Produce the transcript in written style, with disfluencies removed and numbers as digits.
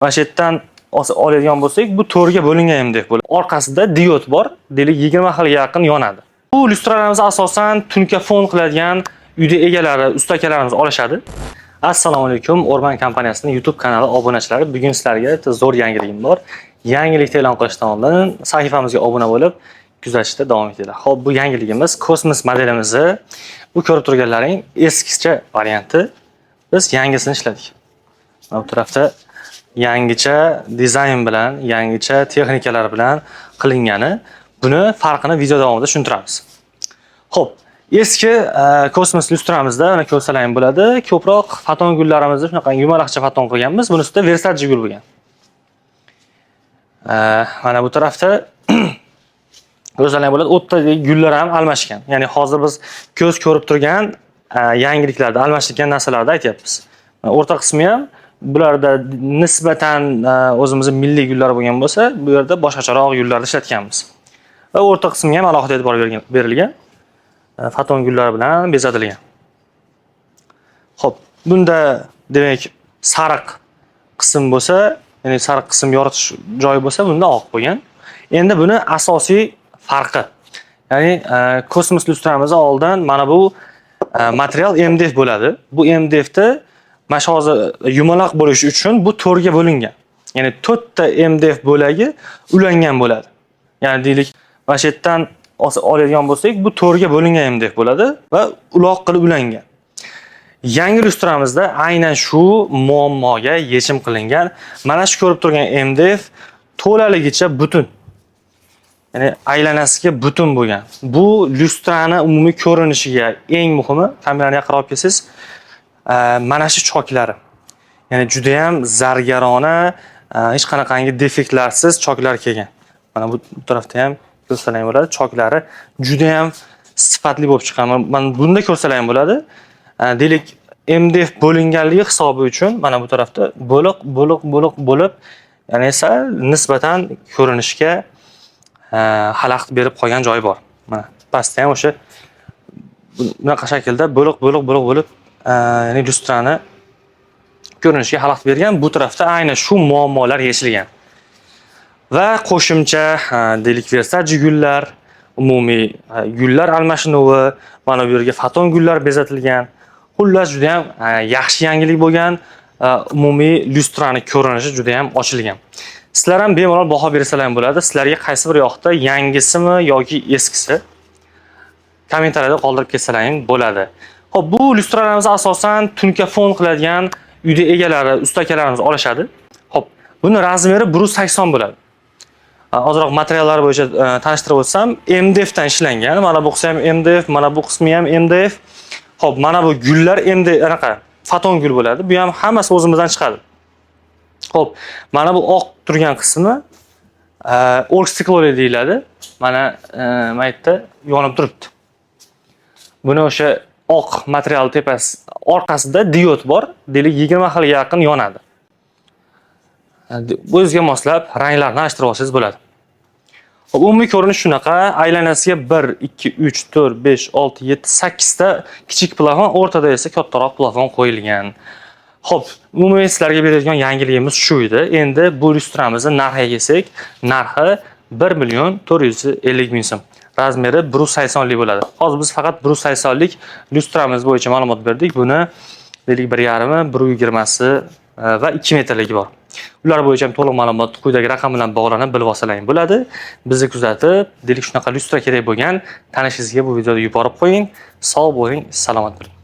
Mana shu yerdan oladigan bo'lsak, bu to'rtga bo'lingan MDF bo'ladi. Orqasida diod bor, deylik 20 xilga yaqin yonadi. Bu lyustralarimiz asosan tunkafon qiladigan uyda egalari, ustakalarimiz olishadi. Assalomu alaykum, O'rban kompaniyasining YouTube kanali obunachilari. Bugun sizlarga zo'r yangiligim bor. Yangilikni e'lon qilishdan oldin sahifamizga obuna bo'lib, kuzatishda davom etinglar. Xo'p, bu yangiligimiz Cosmos modelimizni, bu ko'rib turganlaring eskicha varianti. Biz yangisini ishladik. Bu tarafda yangicha dizayn bilan, yangicha texnikalar bilan qilingani, buni farqini video davomida tushuntiramiz. Xo'p, eski Cosmos lyustramizda mana ko'rsalaring bo'ladi. Ko'proq foton gullarimizni shunaqa yumaloqcha foton qilganmiz. Buni ustida Versace gul bo'lgan. Mana bu tarafda ko'rsalaring bo'ladi. O'rtadagi gullar ham almashgan. Ya'ni hozir biz ko'z ko'rib turgan yangiliklarda almashtirgan narsalarni aytyapmiz. O'rta qismi ham bularda nisbatan o'zimizning milliy gullar bo'lgan bo'lsa, bu yerda boshqacharoq gullarni ishlatganmiz. Va o'rta qismiga ham alohida e'tibor berilgan. Foton gullar bilan bezatilgan. Xo'p, bunda demak sariq qism bo'lsa, ya'ni sariq qism yoritish joyi bo'lsa, bunda oq bo'lgan. Endi buni asosiy farqi. Ya'ni Cosmos lyustramizda oldin mana bu material MDF bo'ladi. Bu MDFda mana shu hozir yumaloq bo'lishi uchun bu to'rtga bo'lingan. Ya'ni 4 ta MDF bo'lagi ulangan bo'ladi. Ya'ni deylik, mana shu yerdan oladigan bo'lsak, bu to'rtga bo'lingan MDF bo'ladi va uloq qilib ulangan. Yangi lyustramizda aynan shu muammoga yechim qilingan. Mana shu ko'rib turgan MDF to'laligicha butun. Ya'ni aylanasiga butun bo'lgan. Bu lyustrani umumiy ko'rinishiga eng muhimi, kamerani yaqinroq olib kelsangiz, mana shu choklari. Ya'ni juda ham zargarona, hech qanaqangi defektlarsiz choklar kelgan. Mana bu tarafda ham ko'rsalang bo'ladi. Choklari juda ham sifatli bo'lib chiqqan. Mana bunda ko'rsalang bo'ladi. Deylik MDF bo'linganligi hisobi uchun mana bu tarafda bo'lib, ya'ni esa nisbatan ko'rinishga xalaqit berib qolgan joyi bor. Mana pastda ham o'sha bunaqa shaklda bo'lib ya'ni lyustrani ko'rinishiga xalaqit bergan. Bu tarafda aynan shu muammolar yechilgan. Va qo'shimcha deylik Versace gullar, umumiy gullar almashinuvi, mana bu yerga foton gullar bezatilgan. Xullas juda ham yaxshi yangilik bo'lgan. Umumiy lyustrani ko'rinishi juda ham ochilgan. Sizlar ham bemalol baho bersalaring bo'ladi. Sizlarga qaysi bir yoqda yangisimi yoki eskisi kommentariyada qoldirib ketsalaring bo'ladi. Xo'p, bu lyustralarimiz asosan tunkafon qiladigan uyda egalari, ustakalarimiz olishadi. Xo'p, buni razmeri 180 bo'ladi. Ozroq materiallar bo'yicha tanishtirib o'tsam, MDF dan ishlangan. Mana bu qismi ham MDF, mana bu qismi ham MDF. Xo'p, mana bu gullar MDF anaqa foton gul bo'ladi. Bu ham hammasi o'zimizdan chiqadi. Xo'p, mana bu oq turgan qismi orgstikloli deyiladi. Mana maytda yonib turibdi. Buni o'sha oq material tepasi orqasida diod bor, deylik 20 xilga yaqin yonadi. Bu o'ziga moslab ranglarni almashtirib olsangiz bo'ladi. Xo'p, umumiy ko'rinish shunaqa. Aylanasiga 1, 2, 3, 4, 5, 6, 7, 8 ta kichik plafon, o'rtada esa kattaroq plafon qo'yilgan. Xo'p, umumiy sizlarga beradigan yangiligimiz shu edi. Endi bu lyustramizni narxiga kelsak, narxi 1.450.000 so'm. Razmeri 180 lik bo'ladi. Hozir biz faqat 180 lik lyustramiz bo'yicha ma'lumot berdik. Buni deylik 1.5, 1.20 va 2 metrligi bor. Ular bo'yicha ham to'liq ma'lumot quyidagi raqam bilan bog'lanib bilib olsalaring bo'ladi. Bizni kuzatib, deylik shunaqa lyustra kerak bo'lgan tanishingizga bu videoni yuborib qo'ying. Sog' bo'ling, salomat bo'ling.